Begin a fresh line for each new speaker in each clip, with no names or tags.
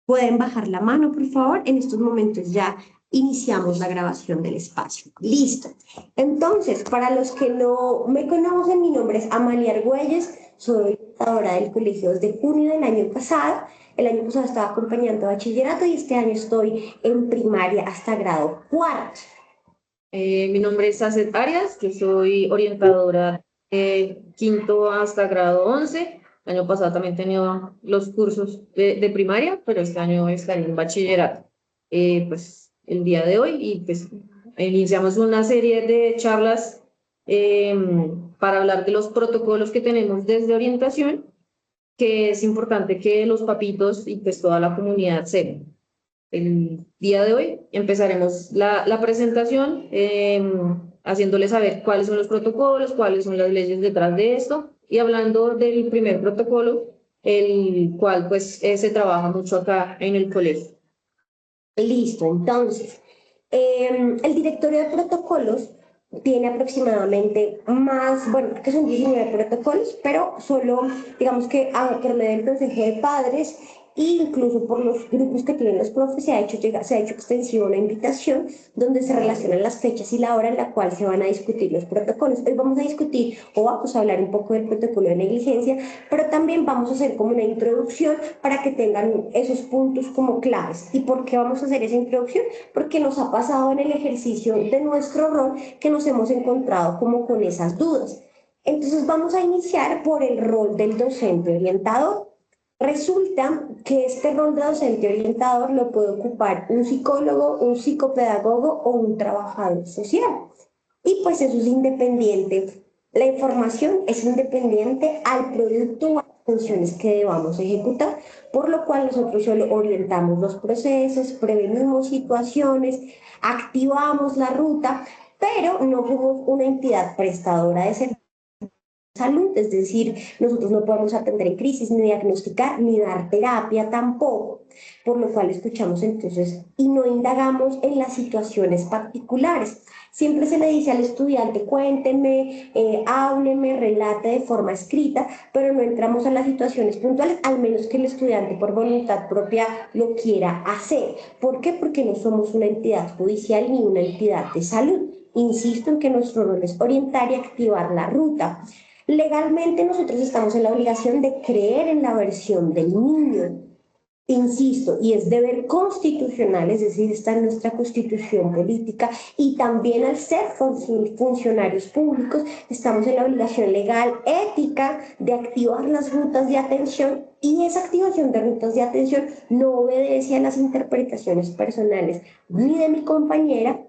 Pueden bajar la mano, por favor. En estos momentos ya iniciamos la grabación del espacio. Listo. Entonces, para los que no me conocen, mi nombre es Amalia Argüelles, soy educadora del colegio desde junio del año pasado. El año pasado estaba acompañando a bachillerato y este año estoy en primaria hasta grado cuarto.
Mi nombre es Sacet Arias, yo soy orientadora de quinto hasta grado 11. El año pasado también he tenido los cursos de primaria, pero este año estaré en bachillerato. Pues el día de hoy y pues iniciamos una serie de charlas eh, para hablar de los protocolos que tenemos desde orientación, que es importante que los papitos y pues toda la comunidad sepan. El día de hoy empezaremos la presentación haciéndoles saber cuáles son los protocolos, cuáles son las leyes detrás de esto y hablando del primer protocolo, el cual pues se trabaja mucho acá en el colegio.
Listo, entonces, el directorio de protocolos tiene aproximadamente más, bueno, creo que son 19 protocolos, pero solo, digamos que por medio del consejo de padres e incluso por los grupos que tienen los profes, se ha hecho extensiva una invitación donde se relacionan las fechas y la hora en la cual se van a discutir los protocolos. Hoy vamos a discutir o vamos a hablar un poco del protocolo de negligencia, pero también vamos a hacer como una introducción para que tengan esos puntos como claves. ¿Y por qué vamos a hacer esa introducción? Porque nos ha pasado en el ejercicio de nuestro rol que nos hemos encontrado como con esas dudas. Entonces vamos a iniciar por el rol del docente orientador. Resulta que este rol de docente orientador lo puede ocupar un psicólogo, un psicopedagogo o un trabajador social. Y pues eso es independiente. La información es independiente al producto o a las funciones que debamos ejecutar, por lo cual nosotros solo orientamos los procesos, prevenimos situaciones, activamos la ruta, pero no somos una entidad prestadora de servicios salud, es decir, nosotros no podemos atender en crisis, ni diagnosticar, ni dar terapia tampoco, por lo cual escuchamos entonces y no indagamos en las situaciones particulares. Siempre se le dice al estudiante, cuénteme, hábleme, relate de forma escrita, pero no entramos en las situaciones puntuales, al menos que el estudiante por voluntad propia lo quiera hacer. ¿Por qué? Porque no somos una entidad judicial ni una entidad de salud. Insisto en que nuestro rol es orientar y activar la ruta. Legalmente nosotros estamos en la obligación de creer en la versión del niño, insisto, y es deber constitucional, es decir, está en nuestra constitución política y también al ser funcionarios públicos estamos en la obligación legal, ética de activar las rutas de atención y esa activación de rutas de atención no obedece a las interpretaciones personales ni de mi compañera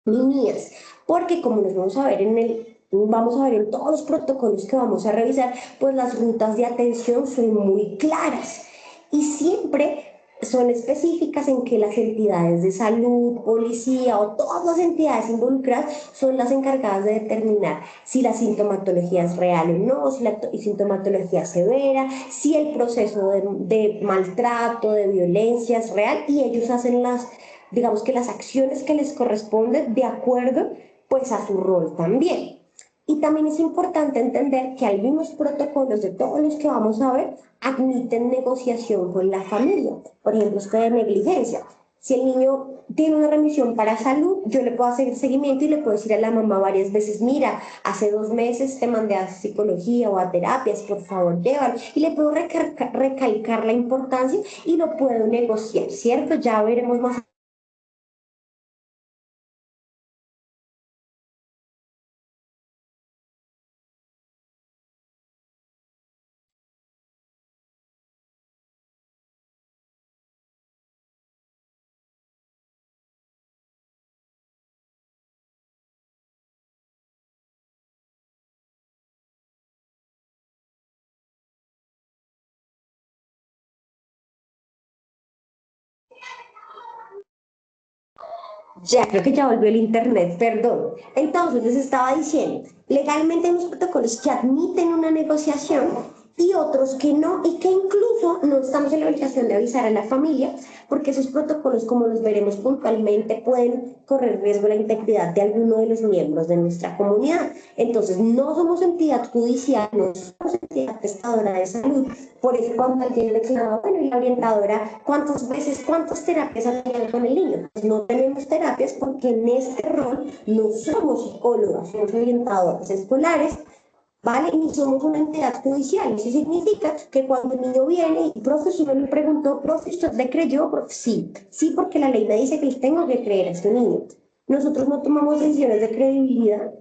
ni mías, porque como nos vamos a ver en todos los protocolos que vamos a revisar, pues las rutas de atención son muy claras y siempre son específicas en que las entidades de salud, policía o todas las entidades involucradas son las encargadas de determinar si la sintomatología es real o no, si la sintomatología es severa, si el proceso de maltrato, de violencia es real y ellos hacen digamos que las acciones que les corresponden de acuerdo pues a su rol también. Y también es importante entender que algunos protocolos de todos los que vamos a ver admiten negociación con la familia. Por ejemplo, esto de negligencia. Si el niño tiene una remisión para salud, yo le puedo hacer seguimiento y le puedo decir a la mamá varias veces, mira, hace 2 meses te mandé a psicología o a terapias, por favor, llévalo. Y le puedo recalcar la importancia y lo puedo negociar, ¿cierto? Ya veremos más. Ya, creo que ya volvió el internet, perdón. Entonces, les estaba diciendo, legalmente hay unos protocolos que admiten una negociación y otros que no, y que incluso nos estamos en la obligación de avisar a la familia porque esos protocolos, como los veremos puntualmente, pueden correr riesgo la integridad de alguno de los miembros de nuestra comunidad. Entonces, no somos entidad judicial, no somos entidad prestadora de salud. Por eso, cuando alguien le reclama, bueno, y la orientadora, cuántas terapias ha tenido con el niño? Pues no tenemos terapias porque en este rol no somos psicólogas, somos orientadoras escolares, ¿vale? Ni somos una entidad judicial. Eso significa que cuando el niño viene y, profe, si uno le preguntó, profe, ¿usted le creyó? Profe, sí, sí, porque la ley me dice que le tengo que creer a este niño. Nosotros no tomamos decisiones de credibilidad,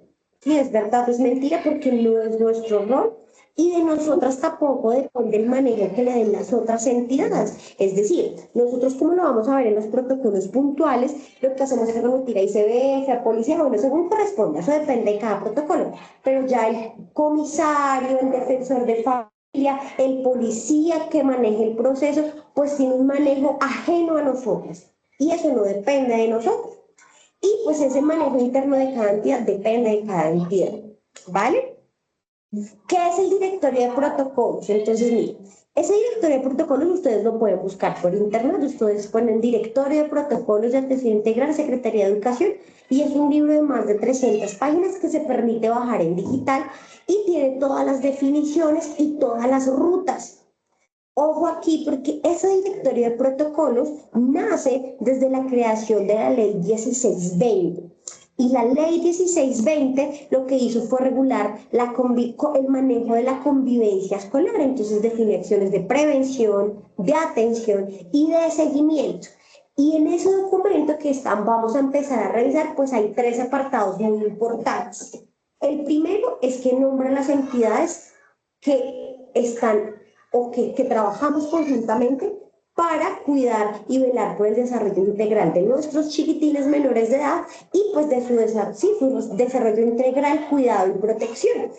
si es verdad o es mentira, porque no es nuestro rol. Y de nosotras tampoco depende el manejo que le den las otras entidades. Es decir, nosotros, como lo vamos a ver en los protocolos puntuales, lo que hacemos es remitir a ICBF, a policía, bueno, según corresponda, eso depende de cada protocolo. Pero ya el comisario, el defensor de familia, el policía que maneje el proceso, pues tiene un manejo ajeno a nosotros. Y eso no depende de nosotros. Y pues ese manejo interno de cada entidad depende de cada entidad. ¿Vale? ¿Qué es el directorio de protocolos? Entonces, miren, ese directorio de protocolos ustedes lo pueden buscar por internet, ustedes ponen directorio de protocolos de atención integral, Secretaría de Educación, y es un libro de más de 300 páginas que se permite bajar en digital y tiene todas las definiciones y todas las rutas. Ojo aquí, porque ese directorio de protocolos nace desde la creación de la ley 1620. Y la ley 1620 lo que hizo fue regular el manejo de la convivencia escolar. Entonces define acciones de prevención, de atención y de seguimiento. Y en ese documento que vamos a empezar a revisar, pues hay 3 apartados muy importantes. El primero es que nombra las entidades que están o que trabajamos conjuntamente para cuidar y velar por el desarrollo integral de nuestros chiquitines menores de edad y pues de su desarrollo integral, cuidado y protección.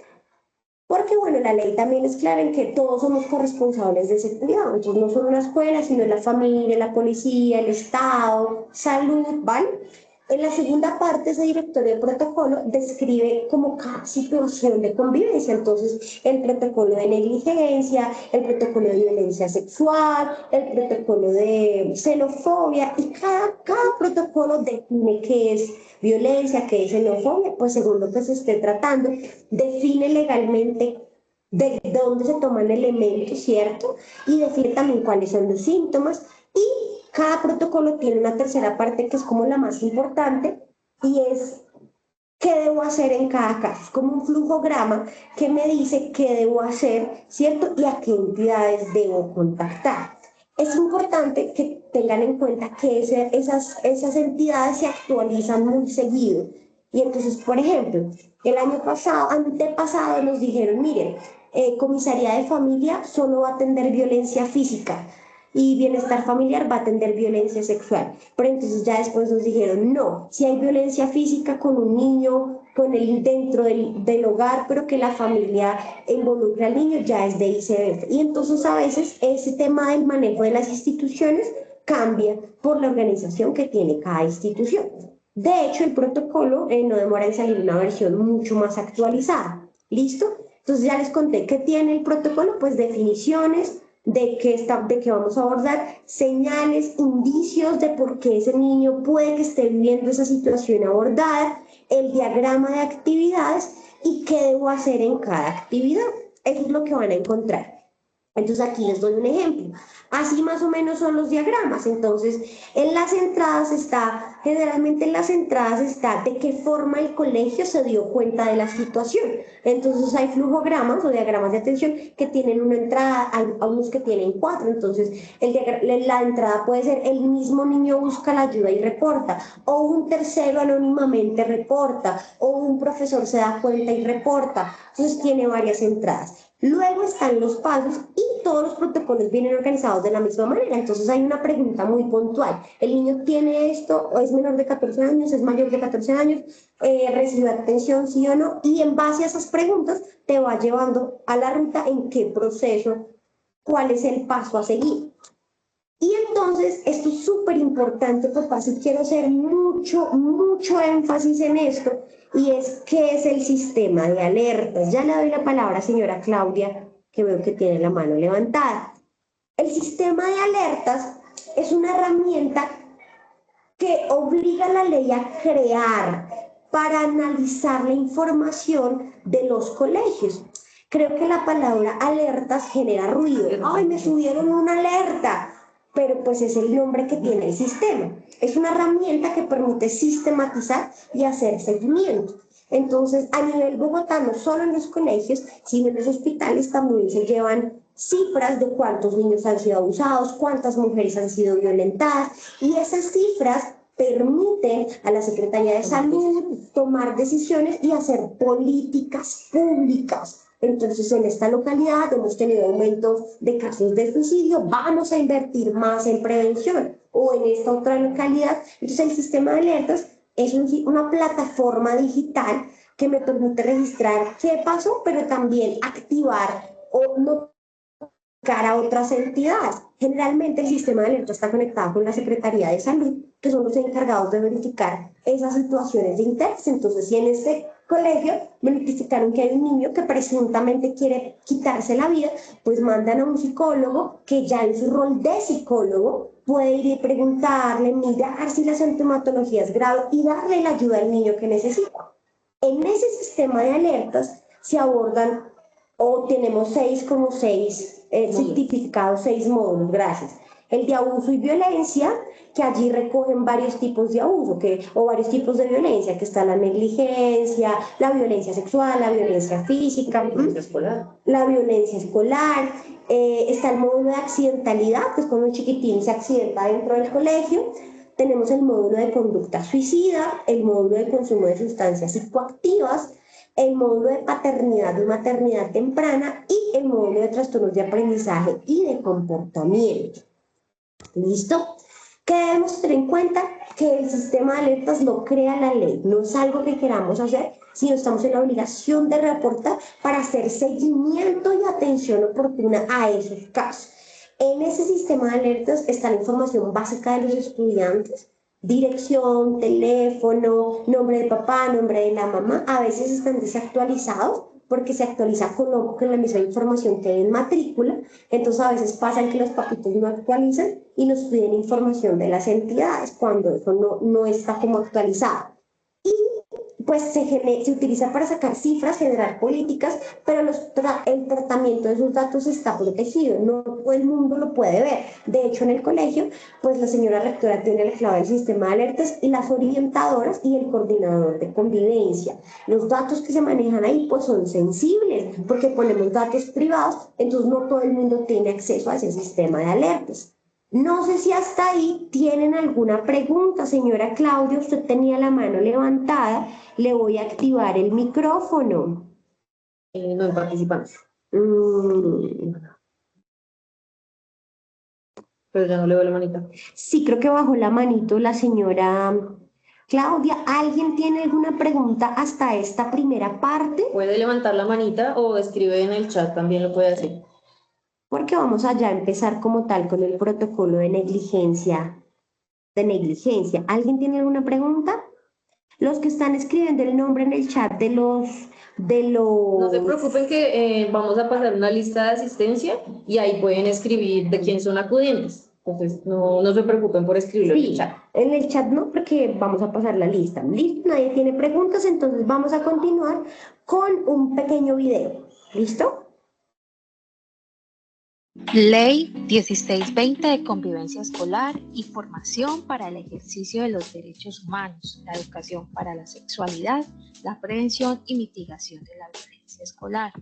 Porque bueno, la ley también es clara en que todos somos corresponsables de ese cuidado, entonces no solo la escuela, sino la familia, la policía, el Estado, salud, ¿vale? En la segunda parte, ese directorio de protocolo describe como cada situación de convivencia, entonces el protocolo de negligencia, el protocolo de violencia sexual, el protocolo de xenofobia, y cada protocolo define qué es violencia, qué es xenofobia, pues según lo que se esté tratando, define legalmente de dónde se toman elementos, ¿cierto? Y define también cuáles son los síntomas y cada protocolo tiene una tercera parte que es como la más importante y es qué debo hacer en cada caso. Es como un flujograma que me dice qué debo hacer, ¿cierto? Y a qué entidades debo contactar. Es importante que tengan en cuenta que esas entidades se actualizan muy seguido. Y entonces, por ejemplo, el año pasado, antepasado, nos dijeron, miren, comisaría de familia solo va a atender violencia física y bienestar familiar va a atender violencia sexual. Pero entonces ya después nos dijeron, no, si hay violencia física con un niño, con él dentro del hogar, pero que la familia involucra al niño, ya es de ICBF. Y entonces a veces ese tema del manejo de las instituciones cambia por la organización que tiene cada institución. De hecho, el protocolo no demora en salir una versión mucho más actualizada. ¿Listo? Entonces ya les conté qué tiene el protocolo, pues definiciones, de qué vamos a abordar, señales, indicios de por qué ese niño puede que esté viviendo esa situación abordada, el diagrama de actividades y qué debo hacer en cada actividad. Eso es lo que van a encontrar. Entonces aquí les doy un ejemplo. Así más o menos son los diagramas. Entonces, generalmente en las entradas está de qué forma el colegio se dio cuenta de la situación. Entonces hay flujogramas o diagramas de atención que tienen una entrada, hay unos que tienen 4. Entonces, la entrada puede ser el mismo niño busca la ayuda y reporta, o un tercero anónimamente reporta, o un profesor se da cuenta y reporta. Entonces tiene varias entradas. Luego están los pasos y todos los protocolos vienen organizados de la misma manera. Entonces hay una pregunta muy puntual. ¿El niño tiene esto o es menor de 14 años, es mayor de 14 años, recibe atención, sí o no? Y en base a esas preguntas te va llevando a la ruta en qué proceso, cuál es el paso a seguir. Y entonces, esto es súper importante, papás, y quiero hacer mucho énfasis en esto, y es qué es el sistema de alertas. Ya le doy la palabra a señora Claudia, que veo que tiene la mano levantada. El sistema de alertas es una herramienta que obliga a la ley a crear para analizar la información de los colegios. Creo que la palabra alertas genera ruido. ¡Ay, me subieron una alerta! Pero pues es el nombre que tiene el sistema. Es una herramienta que permite sistematizar y hacer seguimiento. Entonces, a nivel Bogotá, no solo en los colegios, sino en los hospitales también se llevan cifras de cuántos niños han sido abusados, cuántas mujeres han sido violentadas, y esas cifras permiten a la Secretaría de Salud tomar decisiones y hacer políticas públicas. Entonces, en esta localidad hemos tenido aumentos de casos de suicidio, vamos a invertir más en prevención. O en esta otra localidad, entonces el sistema de alertas es una plataforma digital que me permite registrar qué pasó, pero también activar o notificar a otras entidades. Generalmente el sistema de alerta está conectado con la Secretaría de Salud, que son los encargados de verificar esas situaciones de interés. Entonces, si en este colegio me notificaron que hay un niño que presuntamente quiere quitarse la vida, pues mandan a un psicólogo que ya en su rol de psicólogo puede ir y preguntarle, mirar si la sintomatología es grave y darle la ayuda al niño que necesita. En ese sistema de alertas se abordan, o tenemos seis tipificados, 6 módulos, gracias. El de abuso y violencia, que allí recogen varios tipos de abuso, o varios tipos de violencia, que está la negligencia, la violencia sexual, la violencia física, la violencia escolar, está el módulo de accidentalidad, que es cuando un chiquitín se accidenta dentro del colegio. Tenemos el módulo de conducta suicida, el módulo de consumo de sustancias psicoactivas, el módulo de paternidad y maternidad temprana y el módulo de trastornos de aprendizaje y de comportamiento. ¿Listo? ¿Qué debemos tener en cuenta? Que el sistema de alertas lo crea la ley, no es algo que queramos hacer, sino estamos en la obligación de reportar para hacer seguimiento y atención oportuna a esos casos. En ese sistema de alertas está la información básica de los estudiantes, dirección, teléfono, nombre de papá, nombre de la mamá. A veces están desactualizados porque se actualiza con la misma información que hay en matrícula. Entonces a veces pasa que los papitos no actualizan y nos piden información de las entidades cuando eso no está como actualizado. Pues se utiliza para sacar cifras, generar políticas, pero el tratamiento de esos datos está protegido, no todo el mundo lo puede ver. De hecho, en el colegio, pues la señora rectora tiene la clave del sistema de alertas y las orientadoras y el coordinador de convivencia. Los datos que se manejan ahí pues son sensibles porque ponemos datos privados, entonces no todo el mundo tiene acceso a ese sistema de alertas. No sé si hasta ahí tienen alguna pregunta, señora Claudia, usted tenía la mano levantada, le voy a activar el micrófono.
No en participantes. Pero ya no le veo la manita.
Sí, creo que bajó la manito la señora Claudia. ¿Alguien tiene alguna pregunta hasta esta primera parte?
Puede levantar la manita o escribe en el chat, también lo puede hacer.
Porque vamos allá a empezar como tal con el protocolo de negligencia. ¿Alguien tiene alguna pregunta? Los que están escribiendo el nombre en el chat de los...
No se preocupen que vamos a pasar una lista de asistencia y ahí pueden escribir de quién son acudientes. Entonces, no se preocupen por escribirlo en el chat.
En el chat no, porque vamos a pasar la lista. Listo, nadie tiene preguntas, entonces vamos a continuar con un pequeño video. ¿Listo?
Ley 1620 de convivencia escolar y formación para el ejercicio de los derechos humanos, la educación para la sexualidad, la prevención y mitigación de la violencia escolar.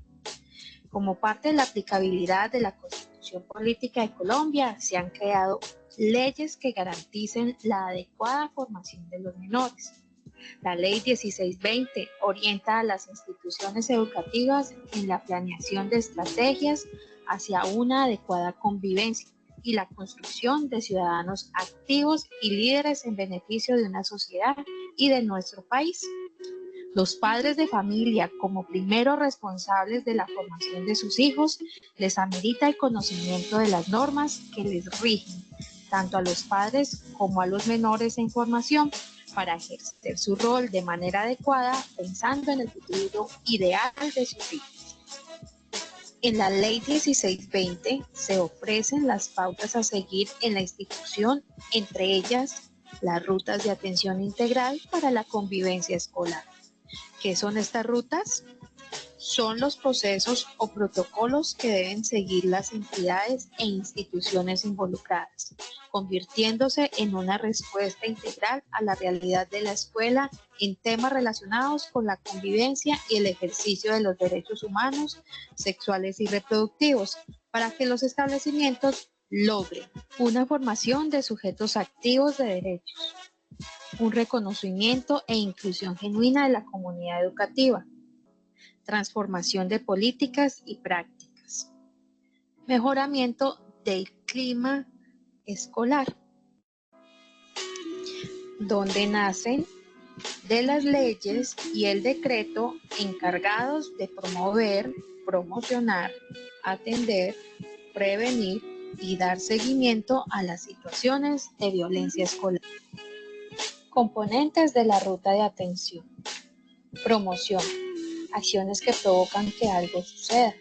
Como parte de la aplicabilidad de la Constitución Política de Colombia, se han creado leyes que garanticen la adecuada formación de los menores. La Ley 1620 orienta a las instituciones educativas en la planeación de estrategias hacia una adecuada convivencia y la construcción de ciudadanos activos y líderes en beneficio de una sociedad y de nuestro país. Los padres de familia, como primeros responsables de la formación de sus hijos, les amerita el conocimiento de las normas que les rigen, tanto a los padres como a los menores en formación, para ejercer su rol de manera adecuada, pensando en el futuro ideal de sus hijos. En la Ley 1620 se ofrecen las pautas a seguir en la institución, entre ellas las rutas de atención integral para la convivencia escolar. ¿Qué son estas rutas? Son los procesos o protocolos que deben seguir las entidades e instituciones involucradas, convirtiéndose en una respuesta integral a la realidad de la escuela en temas relacionados con la convivencia y el ejercicio de los derechos humanos, sexuales y reproductivos, para que los establecimientos logren una formación de sujetos activos de derechos, un reconocimiento e inclusión genuina de la comunidad educativa, transformación de políticas y prácticas, mejoramiento del clima escolar, donde nacen de las leyes y el decreto encargados de promover, promocionar, atender, prevenir y dar seguimiento a las situaciones de violencia escolar. Componentes de la ruta de atención. Promoción. Acciones que provocan que algo suceda.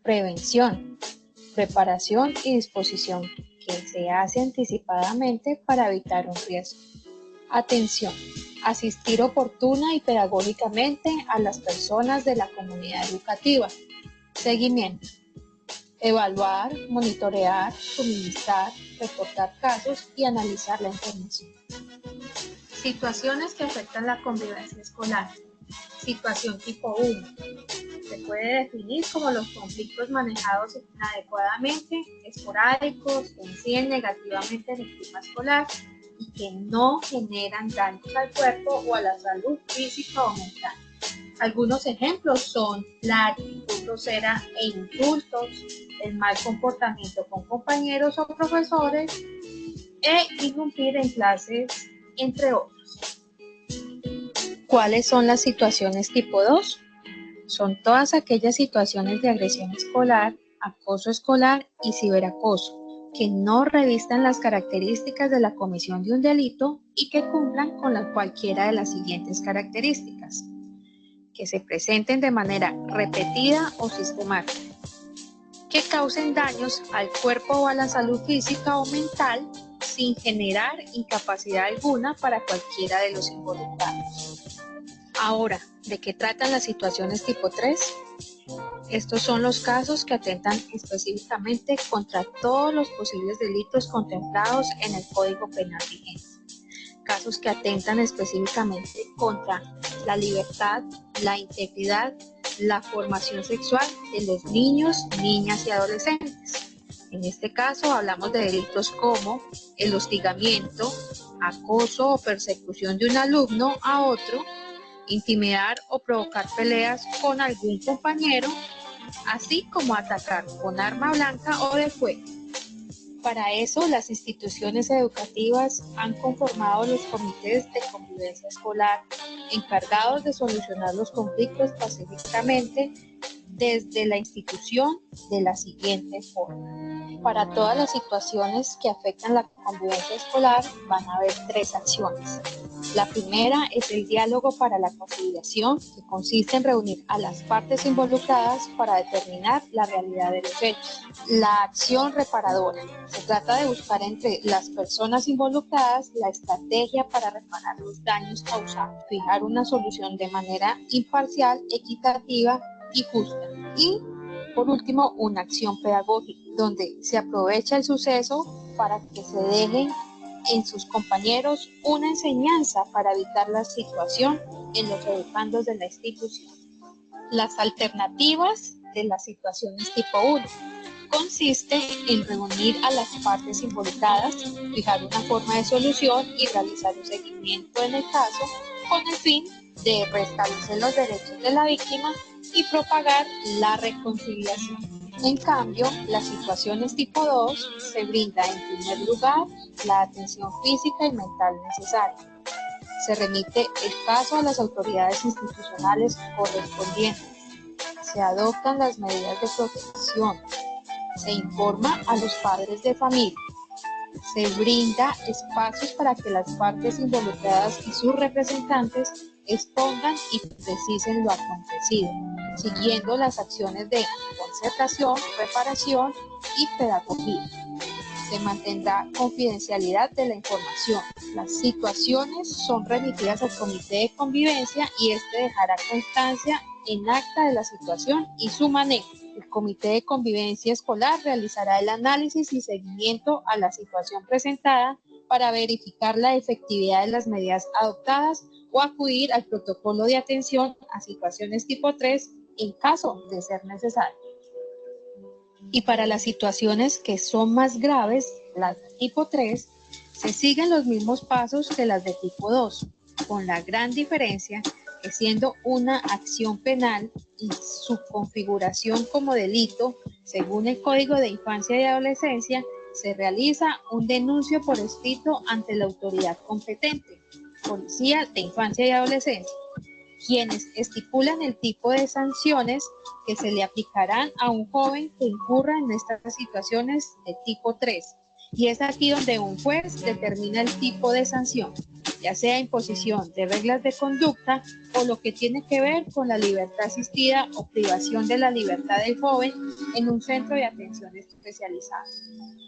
Prevención. Preparación y disposición que se hace anticipadamente para evitar un riesgo. Atención. Asistir oportuna y pedagógicamente a las personas de la comunidad educativa. Seguimiento. Evaluar, monitorear, suministrar, reportar casos y analizar la información. Situaciones que afectan la convivencia escolar. Situación tipo 1. Se puede definir como los conflictos manejados inadecuadamente, esporádicos, que inciden negativamente en el clima escolar y que no generan daños al cuerpo o a la salud física o mental. Algunos ejemplos son la actitud grosera e insultos, el mal comportamiento con compañeros o profesores e irrumpir en clases, entre otros. ¿Cuáles son las situaciones tipo 2? Son todas aquellas situaciones de agresión escolar, acoso escolar y ciberacoso que no revistan las características de la comisión de un delito y que cumplan con cualquiera de las siguientes características: que se presenten de manera repetida o sistemática, que causen daños al cuerpo o a la salud física o mental sin generar incapacidad alguna para cualquiera de los involucrados. Ahora, ¿de qué tratan las situaciones tipo 3? Estos son los casos que atentan específicamente contra todos los posibles delitos contemplados en el Código Penal vigente. Casos que atentan específicamente contra la libertad, la integridad, la formación sexual de los niños, niñas y adolescentes. En este caso hablamos de delitos como el hostigamiento, acoso o persecución de un alumno a otro, intimidar o provocar peleas con algún compañero, así como atacar con arma blanca o de fuego. Para eso, las instituciones educativas han conformado los comités de convivencia escolar encargados de solucionar los conflictos pacíficamente desde la institución de la siguiente forma. Para todas las situaciones que afectan la convivencia escolar van a haber 3 acciones. La primera es el diálogo para la conciliación, que consiste en reunir a las partes involucradas para determinar la realidad de los hechos. La acción reparadora. Se trata de buscar entre las personas involucradas la estrategia para reparar los daños causados, fijar una solución de manera imparcial, equitativa y justa. Y, por último, una acción pedagógica, donde se aprovecha el suceso para que se dejen en sus compañeros una enseñanza para evitar la situación en los educandos de la institución. Las alternativas de las situaciones tipo 1 consiste en reunir a las partes involucradas, fijar una forma de solución y realizar un seguimiento en el caso con el fin de restablecer los derechos de la víctima y propagar la reconciliación. En cambio, las situaciones tipo 2 se brinda en primer lugar la atención física y mental necesaria. Se remite el caso a las autoridades institucionales correspondientes. Se adoptan las medidas de protección. Se informa a los padres de familia. Se brinda espacios para que las partes involucradas y sus representantes expongan y precisen lo acontecido. siguiendo las acciones de concertación, reparación y pedagogía. Se mantendrá confidencialidad de la información. Las situaciones son remitidas al comité de convivencia y este dejará constancia en acta de la situación y su manejo. El comité de convivencia escolar realizará el análisis y seguimiento a la situación presentada para verificar la efectividad de las medidas adoptadas o acudir al protocolo de atención a situaciones tipo 3 en caso de ser necesario. Y para las situaciones que son más graves, las de tipo 3, se siguen los mismos pasos que las de tipo 2, con la gran diferencia que siendo una acción penal y su configuración como delito, según el Código de Infancia y Adolescencia, se realiza un denuncio por escrito ante la autoridad competente, Policía de Infancia y Adolescencia, quienes estipulan el tipo de sanciones que se le aplicarán a un joven que incurra en estas situaciones de tipo 3. Y es aquí donde un juez determina el tipo de sanción, ya sea imposición de reglas de conducta o lo que tiene que ver con la libertad asistida o privación de la libertad del joven en un centro de atención especializada.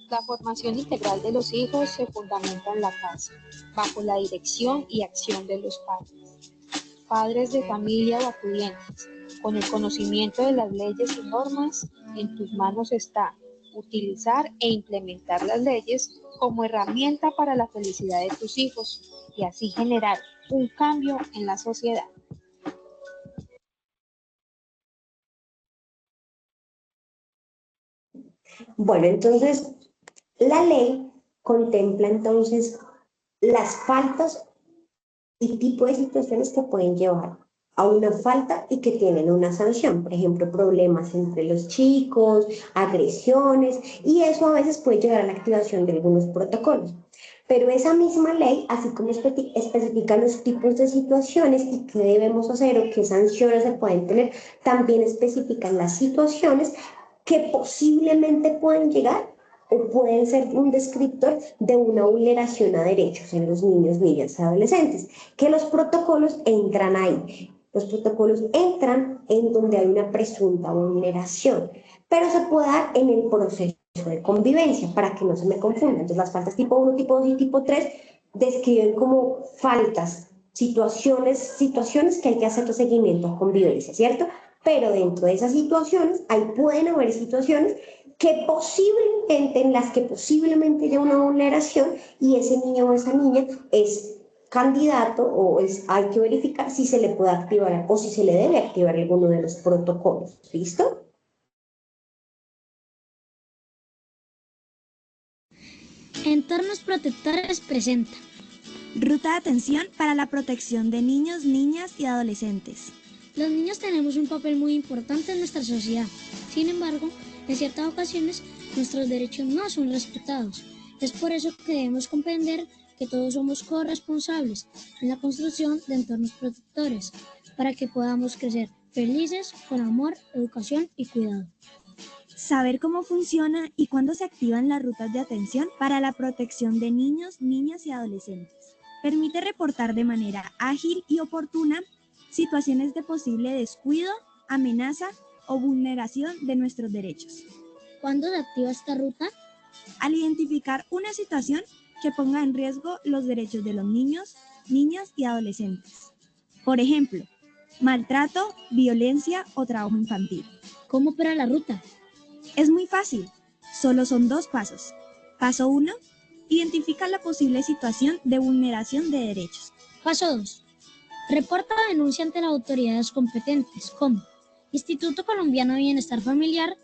La formación integral de los hijos se fundamenta en la casa, bajo la dirección y acción de los padres de familia o acudientes. Con el conocimiento de las leyes y normas, en tus manos está utilizar e implementar las leyes como herramienta para la felicidad de tus hijos y así generar un cambio en la sociedad.
Bueno, entonces la ley contempla entonces las faltas y tipo de situaciones que pueden llevar a una falta y que tienen una sanción, por ejemplo, problemas entre los chicos, agresiones, y eso a veces puede llegar a la activación de algunos protocolos. Pero esa misma ley, así como especifica los tipos de situaciones y qué debemos hacer o qué sanciones se pueden tener, también especifican las situaciones que posiblemente pueden llegar o pueden ser un descriptor de una vulneración a derechos en los niños, niñas y adolescentes, que los protocolos entran ahí. Los protocolos entran en donde hay una presunta vulneración, pero se puede dar en el proceso de convivencia, para que no se me confunda. Entonces, las faltas tipo 1, tipo 2 y tipo 3 describen como faltas, situaciones que hay que hacer seguimiento a convivencia, ¿cierto? Pero dentro de esas situaciones, ahí pueden haber situaciones que posiblemente, en las que posiblemente haya una vulneración y ese niño o esa niña es candidato o hay que verificar si se le puede activar o si se le debe activar alguno de los protocolos. ¿Listo?
Entornos protectores presenta
Ruta de atención para la protección de niños, niñas y adolescentes.
Los niños tenemos un papel muy importante en nuestra sociedad. Sin embargo, en ciertas ocasiones nuestros derechos no son respetados. Es por eso que debemos comprender que todos somos corresponsables en la construcción de entornos protectores para que podamos crecer felices con amor, educación y cuidado.
Saber cómo funciona y cuándo se activan las rutas de atención para la protección de niños, niñas y adolescentes. Permite reportar de manera ágil y oportuna situaciones de posible descuido, amenaza o vulneración de nuestros derechos.
¿Cuándo se activa esta ruta?
Al identificar una situación que ponga en riesgo los derechos de los niños, niñas y adolescentes. Por ejemplo, maltrato, violencia o trabajo infantil.
¿Cómo opera la ruta?
Es muy fácil, solo son 2 pasos. Paso 1, identifica la posible situación de vulneración de derechos.
Paso 2. Reporta la denuncia ante las autoridades competentes, como Instituto Colombiano de Bienestar Familiar,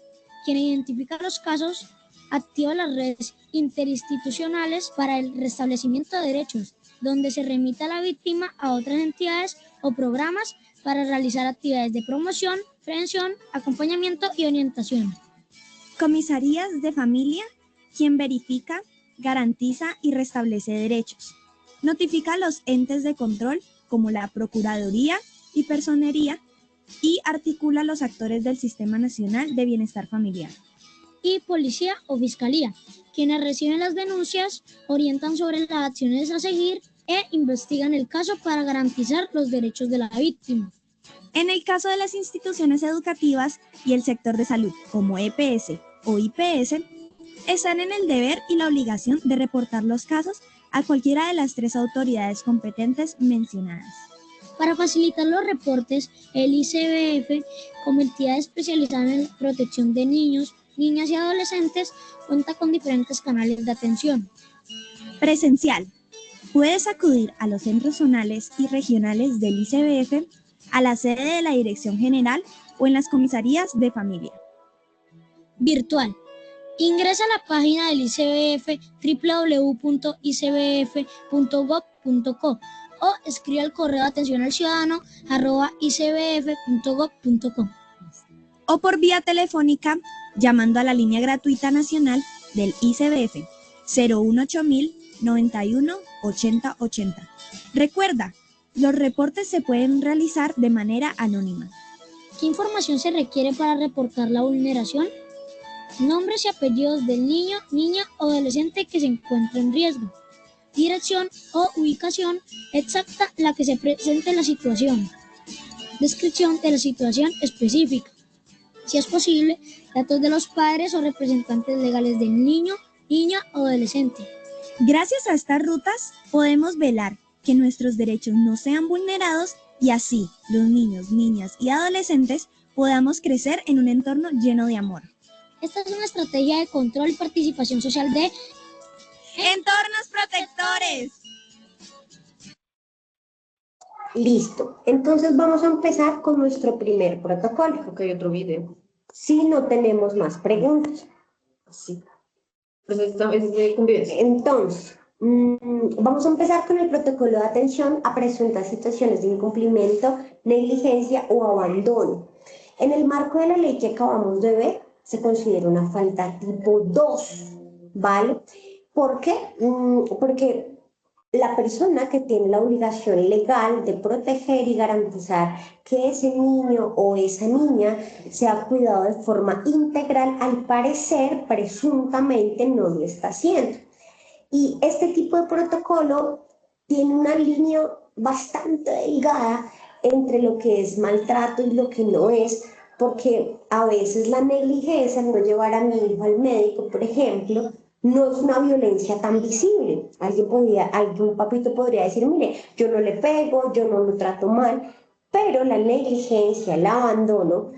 quien identifica los casos, activa las redes interinstitucionales para el restablecimiento de derechos, donde se remita a la víctima a otras entidades o programas para realizar actividades de promoción, prevención, acompañamiento y orientación.
Comisarías de familia, quien verifica, garantiza y restablece derechos. Notifica a los entes de control, como la Procuraduría y Personería, y articula a los actores del Sistema Nacional de Bienestar Familiar.
Y Policía o Fiscalía, quienes reciben las denuncias, orientan sobre las acciones a seguir e investigan el caso para garantizar los derechos de la víctima.
En el caso de las instituciones educativas y el sector de salud, como EPS o IPS, están en el deber y la obligación de reportar los casos a cualquiera de las 3 autoridades competentes mencionadas.
Para facilitar los reportes, el ICBF, como entidad especializada en la protección de niños, niñas y adolescentes, cuenta con diferentes canales de atención.
Presencial. Puedes acudir a los centros zonales y regionales del ICBF, a la sede de la Dirección General o en las comisarías de familia.
Virtual. Ingresa a la página del ICBF www.icbf.gov.co o escribe al correo atencionalciudadano@icbf.gov.co.
O por vía telefónica, llamando a la línea gratuita nacional del ICBF 018.000 91 80 80. Recuerda, los reportes se pueden realizar de manera anónima.
¿Qué información se requiere para reportar la vulneración? Nombres y apellidos del niño, niña o adolescente que se encuentra en riesgo. Dirección o ubicación exacta en la que se presente la situación. Descripción de la situación específica. Si es posible, datos de los padres o representantes legales del niño, niña o adolescente.
Gracias a estas rutas podemos velar que nuestros derechos no sean vulnerados y así los niños, niñas y adolescentes podamos crecer en un entorno lleno de amor.
Esta es una estrategia de control y participación social de
¡Entornos protectores!
Listo. Entonces vamos a empezar con nuestro primer protocolo.
Ok, otro video.
Si no tenemos más preguntas.
Sí. Pues esta es de convivencia.
Entonces, vamos a empezar con el protocolo de atención a presuntas situaciones de incumplimiento, negligencia o abandono. En el marco de la ley que acabamos de ver, se considera una falta tipo 2, ¿vale? ¿Por qué? Porque la persona que tiene la obligación legal de proteger y garantizar que ese niño o esa niña sea cuidado de forma integral, al parecer, presuntamente no lo está haciendo. Y este tipo de protocolo tiene una línea bastante delgada entre lo que es maltrato y lo que no es, porque a veces la negligencia, no llevar a mi hijo al médico, por ejemplo, no es una violencia tan visible. Algún papito podría decir, mire, yo no le pego, yo no lo trato mal, pero la negligencia, el abandono,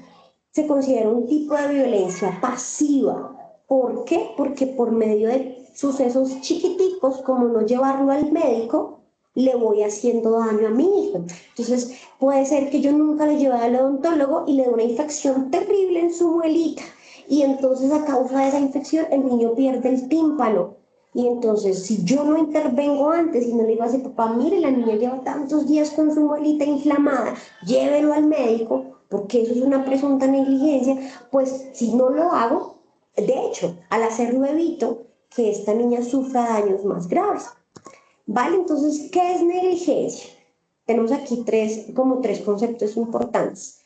se considera un tipo de violencia pasiva. ¿Por qué? Porque por medio de sucesos chiquiticos, como no llevarlo al médico, le voy haciendo daño a mi hijo. Entonces, puede ser que yo nunca le lleve al odontólogo y le dé una infección terrible en su muelita. Y entonces, a causa de esa infección, el niño pierde el tímpano. Y entonces, si yo no intervengo antes y no le digo así, papá, mire, la niña lleva tantos días con su muelita inflamada, llévelo al médico, porque eso es una presunta negligencia, pues si no lo hago, de hecho, al hacerlo evito que esta niña sufra daños más graves. ¿Vale? Entonces, ¿qué es negligencia? Tenemos aquí tres conceptos importantes.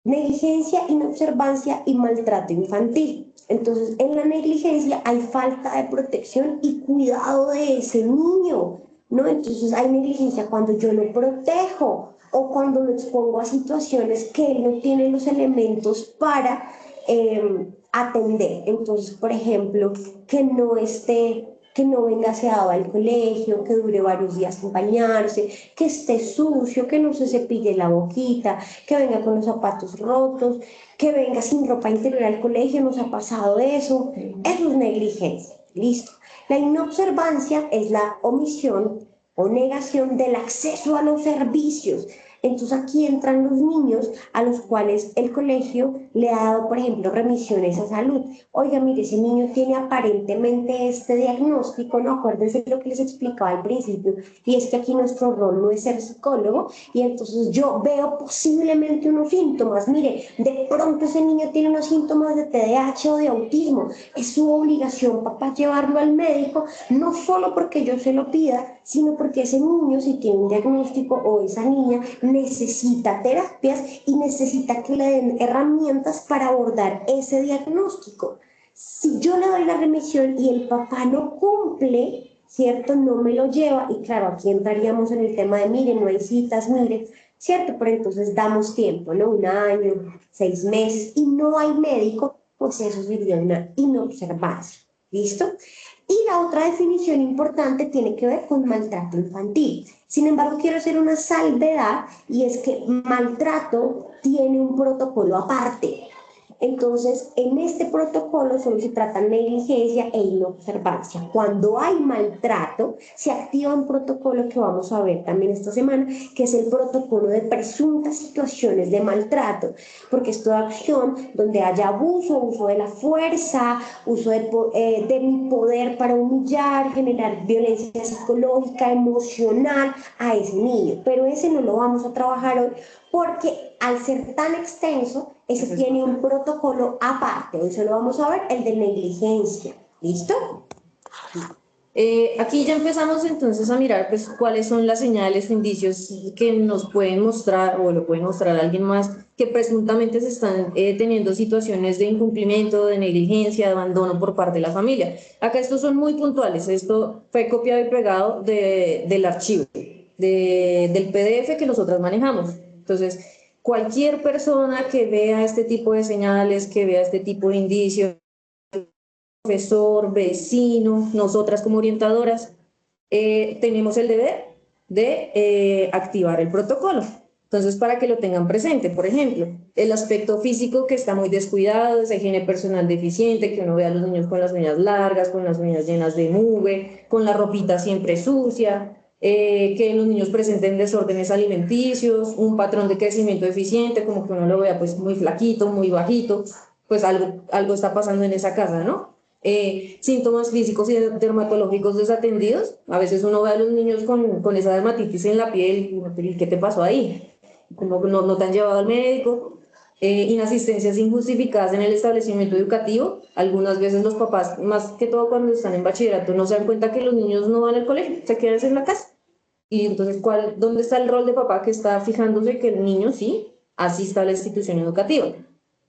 Negligencia, inobservancia y maltrato infantil. Entonces, en la negligencia hay falta de protección y cuidado de ese niño, ¿no? Entonces, hay negligencia cuando yo lo protejo o cuando lo expongo a situaciones que él no tiene los elementos para atender. Entonces, por ejemplo, que no venga aseado al colegio, que dure varios días sin bañarse, que esté sucio, que no se cepille la boquita, que venga con los zapatos rotos, que venga sin ropa interior al colegio, nos ha pasado eso. Eso es negligencia, listo. La inobservancia es la omisión o negación del acceso a los servicios. Entonces aquí entran los niños a los cuales el colegio le ha dado, por ejemplo, remisiones a salud. Oiga, mire, ese niño tiene aparentemente este diagnóstico, ¿no? Acuérdense lo que les explicaba al principio, y es que aquí nuestro rol no es ser psicólogo, y entonces yo veo posiblemente unos síntomas. Mire, de pronto ese niño tiene unos síntomas de TDAH o de autismo. Es su obligación, papá, llevarlo al médico, no solo porque yo se lo pida, sino porque ese niño, si tiene un diagnóstico, o esa niña necesita terapias y necesita que le den herramientas para abordar ese diagnóstico. Si yo le doy la remisión y el papá no cumple, ¿cierto? No me lo lleva, y claro, aquí entraríamos en el tema de, mire, no hay citas, mire, ¿cierto? Pero entonces damos tiempo, ¿no? 1 año, 6 meses, y no hay médico, pues eso sería una inobservancia, ¿listo? Y la otra definición importante tiene que ver con maltrato infantil. Sin embargo, quiero hacer una salvedad, y es que maltrato tiene un protocolo aparte. Entonces, en este protocolo solo se trata negligencia e inobservancia. Cuando hay maltrato, se activa un protocolo que vamos a ver también esta semana, que es el protocolo de presuntas situaciones de maltrato, porque es toda acción donde haya abuso, uso de la fuerza, uso de mi poder para humillar, generar violencia psicológica, emocional a ese niño. Pero ese no lo vamos a trabajar hoy, porque al ser tan extenso, ese tiene un protocolo aparte. Hoy solo vamos a ver el de negligencia. ¿Listo?
Aquí ya empezamos entonces a mirar pues cuáles son las señales o indicios que nos pueden mostrar o lo puede mostrar alguien más que presuntamente se están teniendo situaciones de incumplimiento, de negligencia, de abandono por parte de la familia. Acá estos son muy puntuales, esto fue copiado y pegado del archivo, del PDF que nosotros manejamos. Entonces, cualquier persona que vea este tipo de señales, que vea este tipo de indicios, profesor, vecino, nosotras como orientadoras, tenemos el deber de activar el protocolo. Entonces, para que lo tengan presente, por ejemplo, el aspecto físico que está muy descuidado, esa higiene personal deficiente, que uno ve a los niños con las uñas largas, con las uñas llenas de mugre, con la ropita siempre sucia, que los niños presenten desórdenes alimenticios, un patrón de crecimiento deficiente, como que uno lo vea pues muy flaquito, muy bajito, pues algo está pasando en esa casa, ¿no? Síntomas físicos y dermatológicos desatendidos. A veces uno ve a los niños con esa dermatitis en la piel y ¿qué te pasó ahí? Como no te han llevado al médico. Inasistencias injustificadas en el establecimiento educativo. Algunas veces los papás, más que todo cuando están en bachillerato, no se dan cuenta que los niños no van al colegio, se quedan en la casa. Y entonces, ¿dónde está el rol de papá que está fijándose que el niño sí asista a la institución educativa?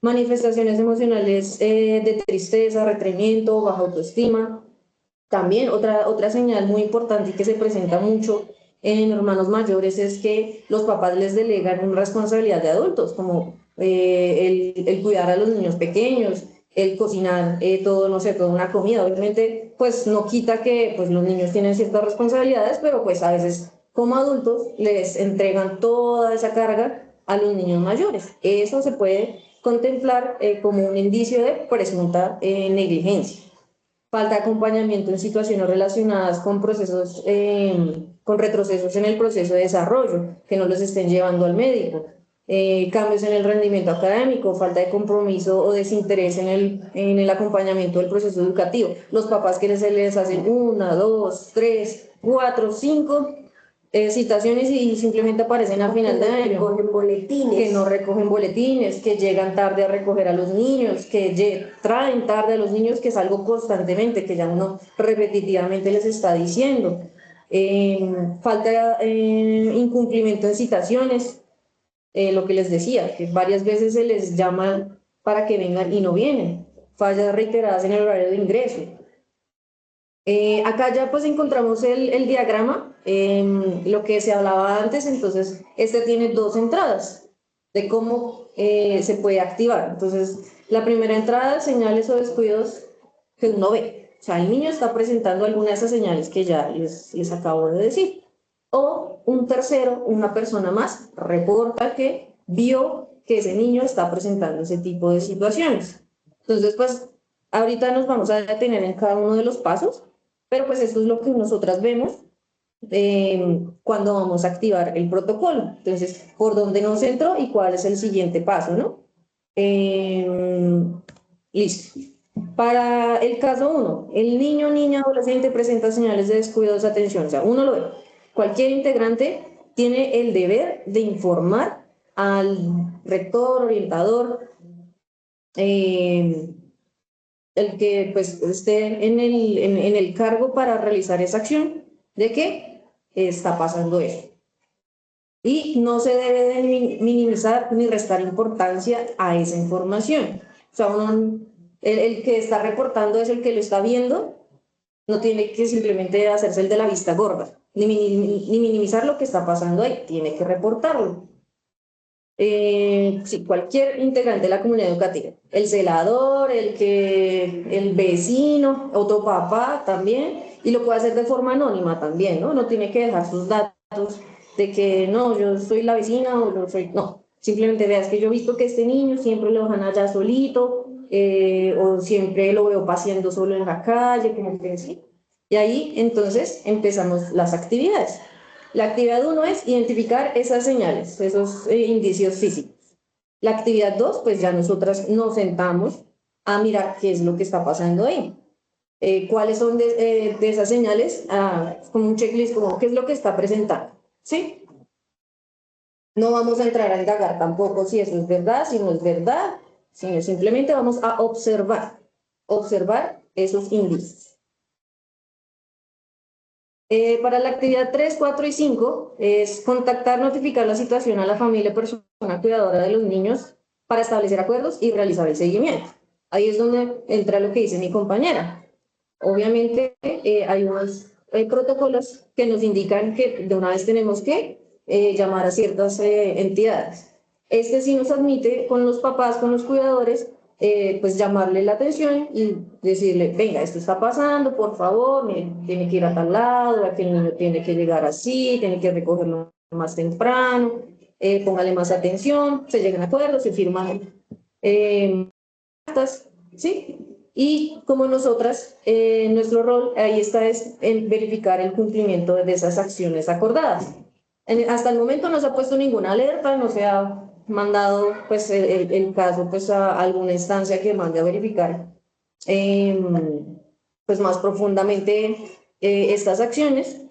Manifestaciones emocionales de tristeza, retraimiento, baja autoestima. También otra señal muy importante y que se presenta mucho en hermanos mayores es que los papás les delegan una responsabilidad de adultos, como el cuidar a los niños pequeños, el cocinar todo, no sé, toda una comida. Obviamente, pues no quita que pues, los niños tienen ciertas responsabilidades, pero pues a veces como adultos les entregan toda esa carga a los niños mayores. Eso se puede contemplar como un indicio de presunta negligencia. Falta de acompañamiento en situaciones relacionadas con procesos, con retrocesos en el proceso de desarrollo, que no los estén llevando al médico. Cambios en el rendimiento académico, falta de compromiso o desinterés en el acompañamiento del proceso educativo. Los papás que se les hacen 1, 2, 3, 4, 5 citaciones y simplemente aparecen al final de año. Que no recogen boletines, que llegan tarde a recoger a los niños, que traen tarde a los niños, que es algo constantemente, que ya uno repetitivamente les está diciendo. Falta incumplimiento en citaciones, lo que les decía, que varias veces se les llama para que vengan y no vienen. Fallas reiteradas en el horario de ingreso. Acá ya pues encontramos el diagrama, lo que se hablaba antes. Entonces este tiene 2 entradas de cómo se puede activar. Entonces la primera entrada, señales o descuidos que uno ve, o sea, el niño está presentando alguna de esas señales que ya les acabo de decir, o un tercero, una persona más, reporta que vio que ese niño está presentando ese tipo de situaciones. Entonces pues ahorita nos vamos a detener en cada uno de los pasos, pero pues esto es lo que nosotras vemos cuando vamos a activar el protocolo. Entonces, ¿por dónde nos entró y cuál es el siguiente paso, no? Listo. Para el caso 1, el niño o niña adolescente presenta señales de descuido o desatención. O sea, uno lo ve. Cualquier integrante tiene el deber de informar al rector, orientador, el que pues esté en el cargo para realizar esa acción, de que está pasando eso. Y no se debe de minimizar ni restar importancia a esa información. O sea, el que está reportando es el que lo está viendo, no tiene que simplemente hacerse el de la vista gorda, ni minimizar lo que está pasando ahí, tiene que reportarlo. sí, cualquier integrante de la comunidad educativa, el celador, el vecino, otro papá también, y lo puede hacer de forma anónima también, ¿no? No tiene que dejar sus datos de que no, yo soy la vecina o no soy, no, simplemente veas que yo he visto que este niño siempre lo dejan allá solito, o siempre lo veo paseando solo en la calle, como que sí. Y ahí entonces empezamos las actividades. La actividad 1 es identificar esas señales, esos indicios físicos. La actividad 2, pues ya nosotras nos sentamos a mirar qué es lo que está pasando ahí. ¿Cuáles son de esas señales? Como un checklist, como qué es lo que está presentando, ¿sí? No vamos a entrar a indagar tampoco si eso es verdad, si no es verdad, sino simplemente vamos a observar esos indicios. Para la actividad 3, 4 y 5 es contactar, notificar la situación a la familia, persona cuidadora de los niños para establecer acuerdos y realizar el seguimiento. Ahí es donde entra lo que dice mi compañera. Obviamente hay unos protocolos que nos indican que de una vez tenemos que llamar a ciertas entidades. Este sí nos admite con los papás, con los cuidadores, pues llamarle la atención y decirle, venga, esto está pasando, por favor, tiene que ir a tal lado, aquí el niño tiene que llegar así, tiene que recogerlo más temprano, póngale más atención, se llegan a acuerdos, se firman actas, ¿sí? Y como nosotras, nuestro rol ahí está es en verificar el cumplimiento de esas acciones acordadas. Hasta el momento no se ha puesto ninguna alerta, no se ha mandado pues el caso pues a alguna instancia que mande a verificar pues más profundamente estas acciones,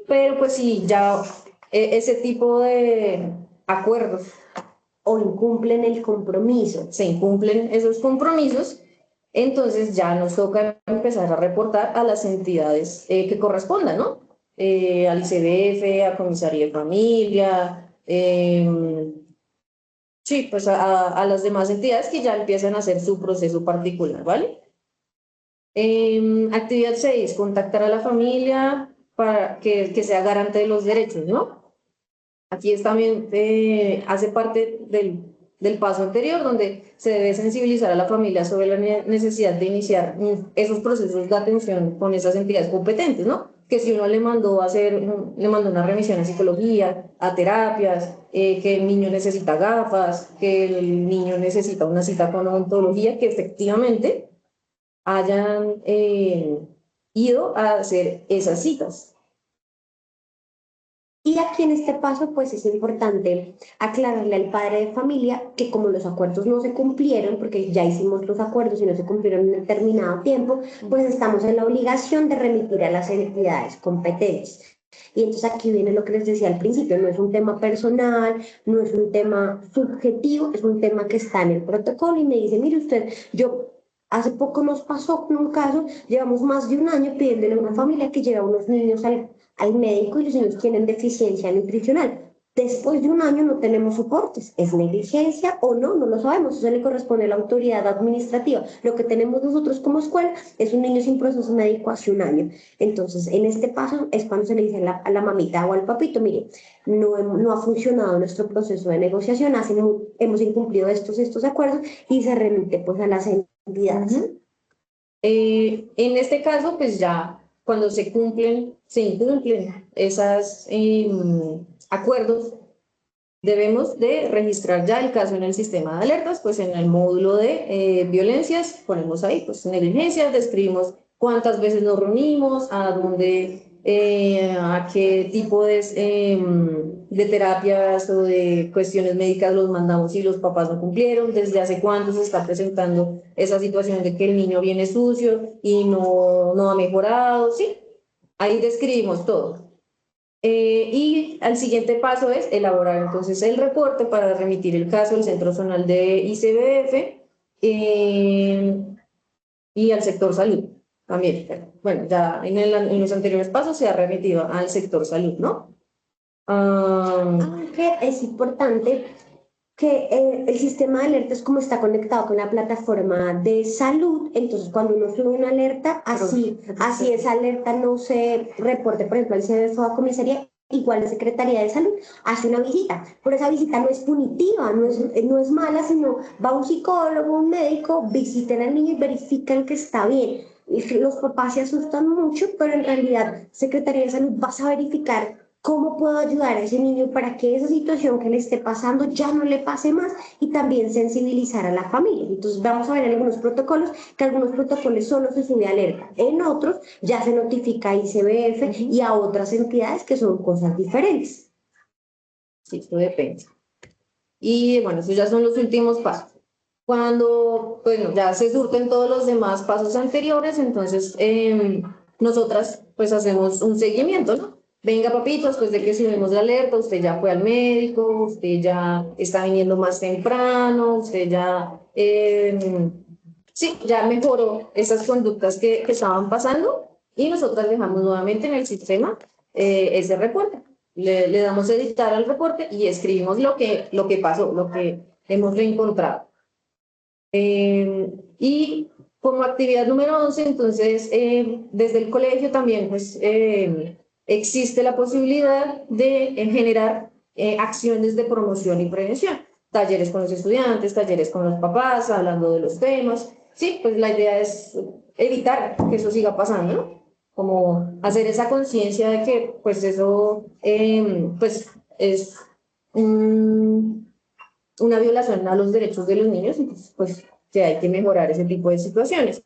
pero pues sí, ya ese tipo de acuerdos
O incumplen el compromiso.
se incumplen esos compromisos, entonces ya nos toca empezar a reportar a las entidades que correspondan, ¿no? Al ICBF, a Comisaría de Familia, sí, pues a las demás entidades que ya empiezan a hacer su proceso particular, ¿vale? Actividad 6, contactar a la familia para que sea garante de los derechos, ¿no? Aquí es también hace parte del paso anterior, donde se debe sensibilizar a la familia sobre la necesidad de iniciar esos procesos de atención con esas entidades competentes, ¿no? Que si uno le mandó a hacer, le mandó una remisión a psicología, a terapias, que el niño necesita gafas, que el niño necesita una cita con odontología, que efectivamente hayan ido a hacer esas citas.
Y aquí en este paso, pues es importante aclararle al padre de familia que como los acuerdos no se cumplieron, porque ya hicimos los acuerdos y no se cumplieron en determinado tiempo, pues estamos en la obligación de remitir a las entidades competentes. Y entonces aquí viene lo que les decía al principio, no es un tema personal, no es un tema subjetivo, es un tema que está en el protocolo y me dice, mire usted, yo hace poco nos pasó con un caso, llevamos más de un año pidiéndole a una familia que lleve a unos niños al médico y los niños tienen deficiencia nutricional. Después de un año no tenemos soportes. ¿Es negligencia o no? No lo sabemos. Eso le corresponde a la autoridad administrativa. Lo que tenemos nosotros como escuela es un niño sin proceso médico hace un año. Entonces, en este paso es cuando se le dice a la mamita o al papito, mire, no ha funcionado nuestro proceso de negociación, hemos incumplido estos acuerdos y se remite pues a las entidades.
En este caso, pues ya cuando se incumplen esos acuerdos, debemos de registrar ya el caso en el sistema de alertas, pues en el módulo de violencias ponemos ahí, pues negligencias, describimos cuántas veces nos reunimos, a dónde, a qué tipo de terapias o de cuestiones médicas los mandamos y los papás no cumplieron, desde hace cuánto se está presentando esa situación de que el niño viene sucio y no ha mejorado, ¿sí? Ahí describimos todo. Y al siguiente paso es elaborar entonces el reporte para remitir el caso al Centro Zonal de ICBF y al sector salud también. Bueno, ya en los anteriores pasos se ha remitido al sector salud, ¿no?
Aunque es importante que el sistema de alertas como está conectado con la plataforma de salud, entonces cuando uno sube una alerta, así esa alerta no se reporte, por ejemplo, al CBF o a comisaría, igual la Secretaría de Salud hace una visita, pero esa visita no es punitiva, no es mala, sino va un psicólogo, un médico, visitan al niño y verifican que está bien. Y los papás se asustan mucho, pero en realidad Secretaría de Salud vas a verificar cómo puedo ayudar a ese niño para que esa situación que le esté pasando ya no le pase más y también sensibilizar a la familia. Entonces vamos a ver en algunos protocolos que algunos protocolos solo se sube alerta, en otros ya se notifica a ICBF y a otras entidades que son cosas diferentes.
Sí, eso depende. Y bueno, esos ya son los últimos pasos. Cuando, bueno, ya se surten todos los demás pasos anteriores, entonces nosotras pues hacemos un seguimiento, ¿no? Venga, papito, después de que subimos la alerta, usted ya fue al médico, usted ya está viniendo más temprano, usted ya, sí, ya mejoró esas conductas que estaban pasando y nosotras dejamos nuevamente en el sistema ese reporte. Le damos a editar al reporte y escribimos lo que pasó, lo que hemos reencontrado. Y como actividad número 11, entonces, desde el colegio también pues, existe la posibilidad de generar acciones de promoción y prevención. Talleres con los estudiantes, talleres con los papás, hablando de los temas. Sí, pues la idea es evitar que eso siga pasando, ¿no? Como hacer esa conciencia de que pues eso pues es una violación a los derechos de los niños, entonces pues que hay que mejorar ese tipo de situaciones.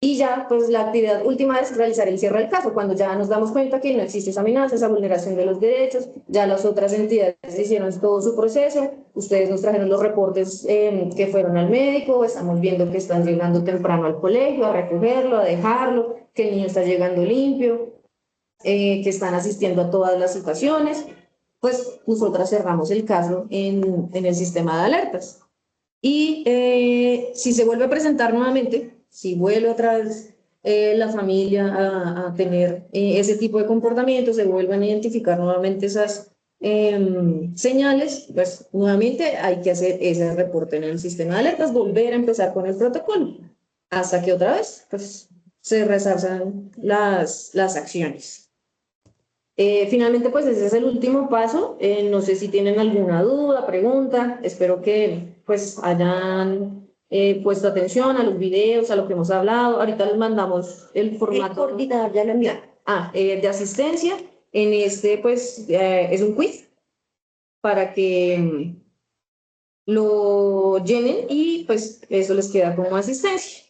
Y ya, pues la actividad última es realizar el cierre del caso, cuando ya nos damos cuenta que no existe esa amenaza, esa vulneración de los derechos, ya las otras entidades hicieron todo su proceso, ustedes nos trajeron los reportes que fueron al médico, estamos viendo que están llegando temprano al colegio, a recogerlo, a dejarlo, que el niño está llegando limpio, que están asistiendo a todas las situaciones, pues nosotras cerramos el caso en el sistema de alertas. Y si se vuelve a presentar nuevamente, si vuelve otra vez la familia a tener ese tipo de comportamiento, se vuelven a identificar nuevamente esas señales, pues nuevamente hay que hacer ese reporte en el sistema de alertas, volver a empezar con el protocolo, hasta que otra vez pues, se resalzan las acciones. Finalmente, pues ese es el último paso. No sé si tienen alguna duda, pregunta. Espero que pues hayan puesto atención a los videos, a lo que hemos hablado. Ahorita les mandamos el formato.
El coordinador ya lo envió.
De asistencia. En este, pues, es un quiz para que lo llenen y pues eso les queda como asistencia.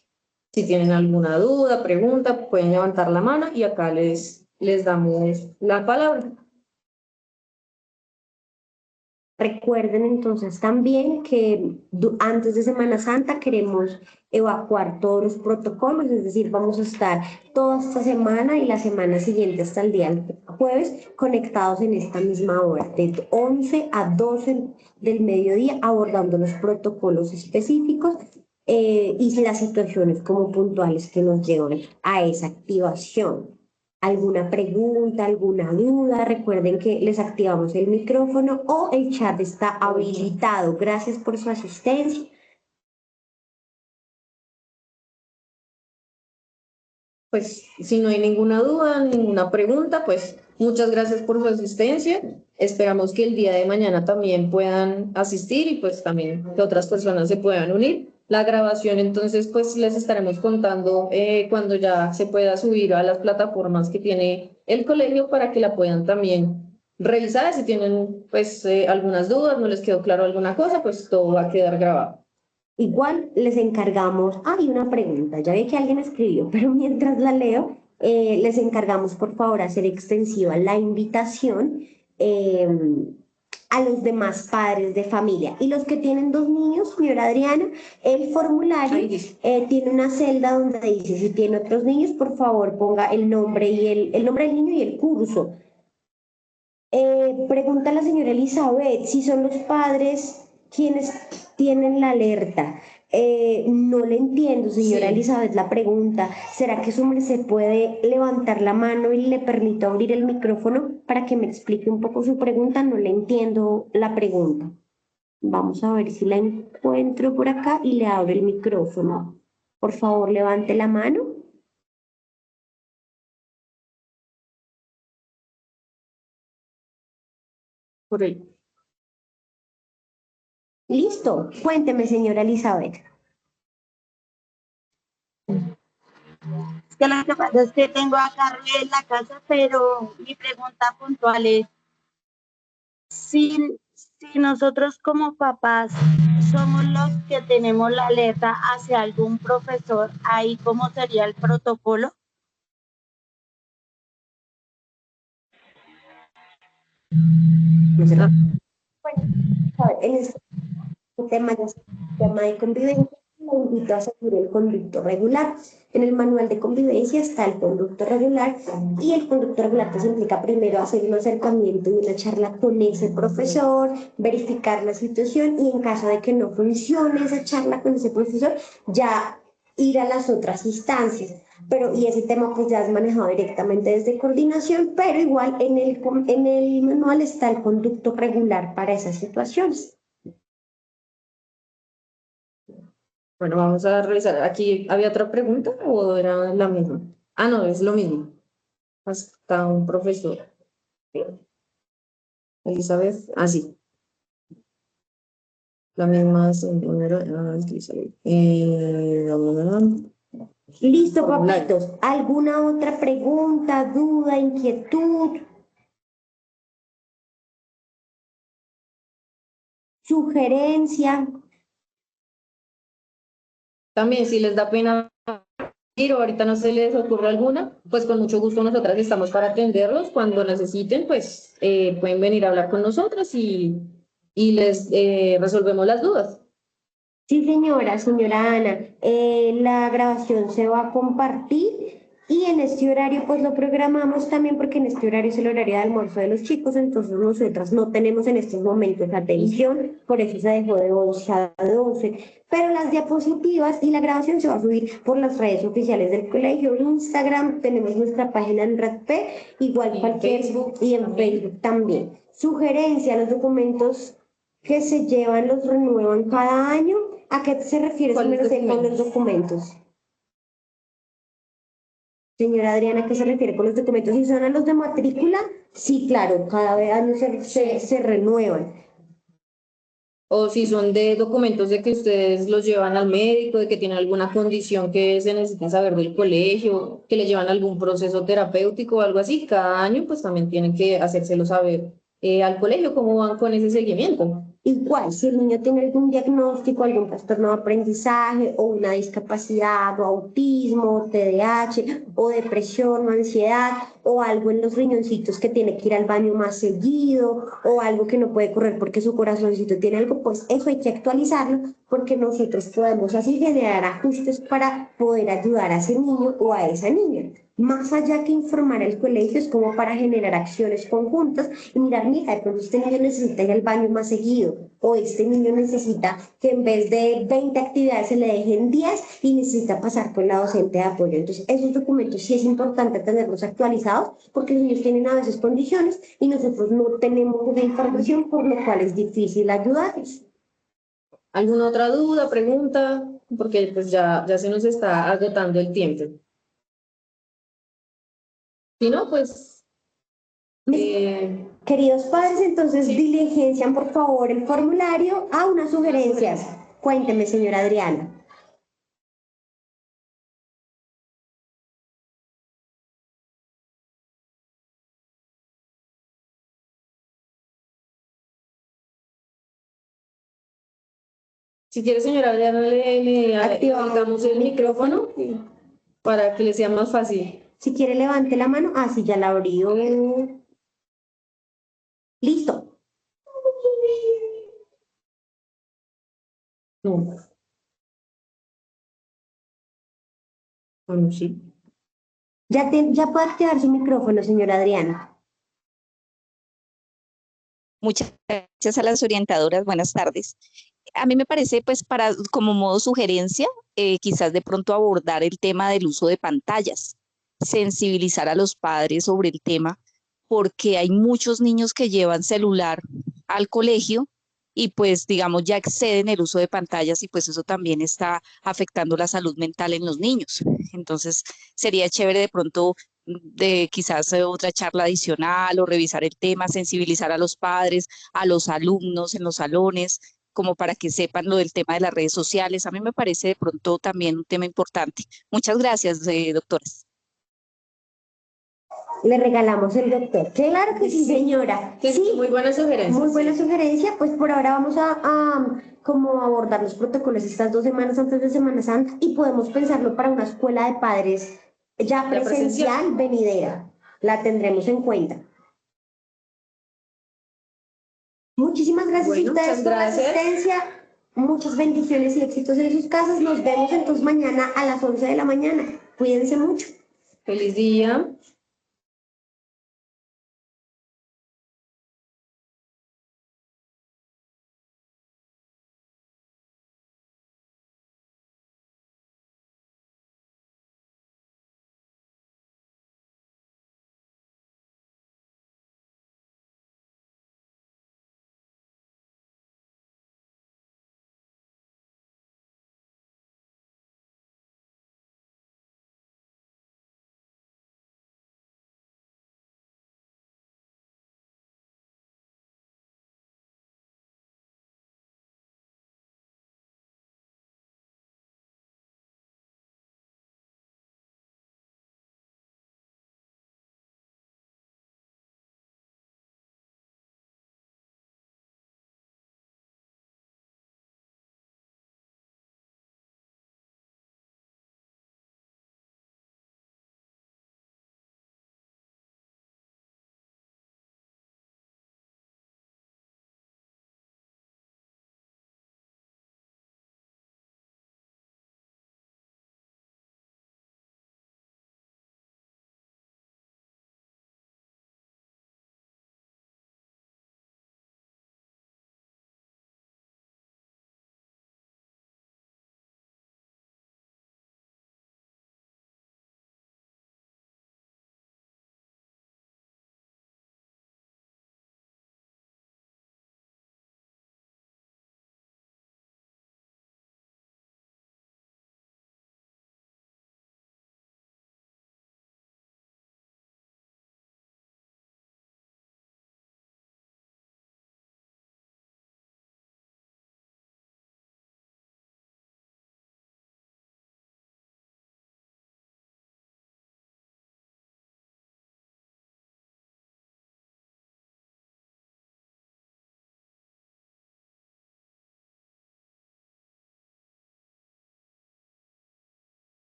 Si tienen alguna duda, pregunta, pueden levantar la mano y acá les damos la palabra.
Recuerden entonces también que antes de Semana Santa queremos evacuar todos los protocolos, es decir, vamos a estar toda esta semana y la semana siguiente hasta el día jueves conectados en esta misma hora, de 11 a 12 del mediodía, abordando los protocolos específicos y las situaciones como puntuales que nos llevan a esa activación. ¿Alguna pregunta, alguna duda? Recuerden que les activamos el micrófono o el chat está habilitado. Gracias por su asistencia.
Pues si no hay ninguna duda, ninguna pregunta, pues muchas gracias por su asistencia. Esperamos que el día de mañana también puedan asistir y pues también que otras personas se puedan unir. La grabación entonces pues les estaremos contando cuando ya se pueda subir a las plataformas que tiene el colegio para que la puedan también revisar. Si tienen pues algunas dudas, no les quedó claro alguna cosa, pues todo va a quedar grabado.
Igual les encargamos, hay una pregunta, ya vi que alguien escribió, pero mientras la leo, les encargamos por favor hacer extensiva la invitación a los demás padres de familia. Y los que tienen 2 niños, señora Adriana, el formulario tiene una celda donde dice, si tiene otros niños, por favor ponga el nombre, el nombre del niño y el curso. Pregunta la señora Elizabeth, si son los padres quienes tienen la alerta. No le entiendo, señora
Sí.
Elizabeth, la pregunta. ¿Será que su merced puede levantar la mano y le permito abrir el micrófono para que me explique un poco su pregunta? No le entiendo la pregunta. Vamos a ver si la encuentro por acá y le abro el micrófono. Por favor, levante la mano.
por ahí.
Listo. Cuénteme, señora Elizabeth.
Es que lo que pasa es que tengo a Carmen en la casa, pero mi pregunta puntual es, si nosotros como papás somos los que tenemos la alerta hacia algún profesor, ahí cómo sería el protocolo.
Bueno, a ver, en este tema, tema de convivencia, la invito a seguir el conducto regular. En el manual de convivencia está el conducto regular y el conducto regular pues implica primero hacer un acercamiento y una charla con ese profesor, verificar la situación y en caso de que no funcione esa charla con ese profesor, ya ir a las otras instancias. Pero, y ese tema pues ya es manejado directamente desde coordinación, pero igual en el manual está el conducto regular para esas situaciones.
Bueno, vamos a revisar. ¿Aquí había otra pregunta o era la misma? Ah, no, es lo mismo. Hasta un profesor. Elizabeth, sí. La misma señora Elizabeth.
Listo, papitos. ¿Alguna otra pregunta, duda, inquietud? ¿Sugerencia?
También, si les da pena ir o ahorita no se les ocurre alguna, pues con mucho gusto nosotras estamos para atenderlos. Cuando necesiten, pues pueden venir a hablar con nosotras y les resolvemos las dudas.
Sí, señora Ana. La grabación se va a compartir y en este horario pues lo programamos también porque en este horario es el horario de almuerzo de los chicos, entonces nosotras no tenemos en estos momentos atención, por eso se dejó de 11 a 12. Pero las diapositivas y la grabación se va a subir por las redes oficiales del colegio, Instagram, tenemos nuestra página en RedP, igual
Y en
cualquier,
Facebook
y en
también.
Facebook también. Sugerencia, los documentos que se llevan los renuevan cada año. ¿A qué se refiere,
¿Cuáles
señora C, con los
documentos?
documentos? Señora Adriana, ¿a qué se refiere con los documentos? Si son a los de matrícula, sí, claro, cada año se renuevan.
O si son de documentos de que ustedes los llevan al médico, de que tienen alguna condición que se necesita saber del colegio, que le llevan algún proceso terapéutico o algo así, cada año pues también tienen que hacérselo saber al colegio cómo van con ese seguimiento.
Igual, si el niño tiene algún diagnóstico, algún trastorno de aprendizaje o una discapacidad o autismo, TDAH o depresión o ansiedad o algo en los riñoncitos que tiene que ir al baño más seguido o algo que no puede correr porque su corazoncito tiene algo, pues eso hay que actualizarlo porque nosotros podemos así generar ajustes para poder ayudar a ese niño o a esa niña. Más allá que informar al colegio, es como para generar acciones conjuntas y mirar, mira, de pronto este niño necesita ir al baño más seguido, o este niño necesita que en vez de 20 actividades se le dejen 10 y necesita pasar con la docente de apoyo. Entonces, esos documentos sí es importante tenerlos actualizados porque los niños tienen a veces condiciones y nosotros no tenemos esa información, por lo cual es difícil ayudarles.
¿Alguna otra duda, pregunta? Porque pues ya se nos está agotando el tiempo. Si no, pues...
Queridos padres, entonces
Sí.
diligencian por favor el formulario a unas sugerencias. Cuénteme, señora Adriana.
Si quiere, señora Adriana, le activamos el micrófono para que le sea más fácil.
Si quiere, levante la mano. Ah, sí, ya la abrió. Listo.
No. Bueno, sí.
Ya puede activar su micrófono, señora Adriana.
Muchas gracias a las orientadoras. Buenas tardes. A mí me parece, pues, como modo sugerencia, quizás de pronto abordar el tema del uso de pantallas, sensibilizar a los padres sobre el tema, porque hay muchos niños que llevan celular al colegio y pues, digamos, ya exceden el uso de pantallas y pues eso también está afectando la salud mental en los niños. Entonces, sería chévere de pronto de quizás otra charla adicional o revisar el tema, sensibilizar a los padres, a los alumnos en los salones, como para que sepan lo del tema de las redes sociales. A mí me parece de pronto también un tema importante. Muchas gracias, doctores.
Le regalamos el doctor. Claro que sí, señora. Sí,
Muy buena sugerencia.
muy buena
sí.
sugerencia. Pues por ahora vamos a como abordar los protocolos estas 2 semanas antes de Semana Santa y podemos pensarlo para una escuela de padres ya presencial venidera. La tendremos en cuenta. Muchísimas gracias a
Bueno,
ustedes
muchas
por la
gracias.
asistencia. Muchas bendiciones y éxitos en sus casas. Nos vemos entonces mañana a las 11 de la mañana. Cuídense mucho.
Feliz día.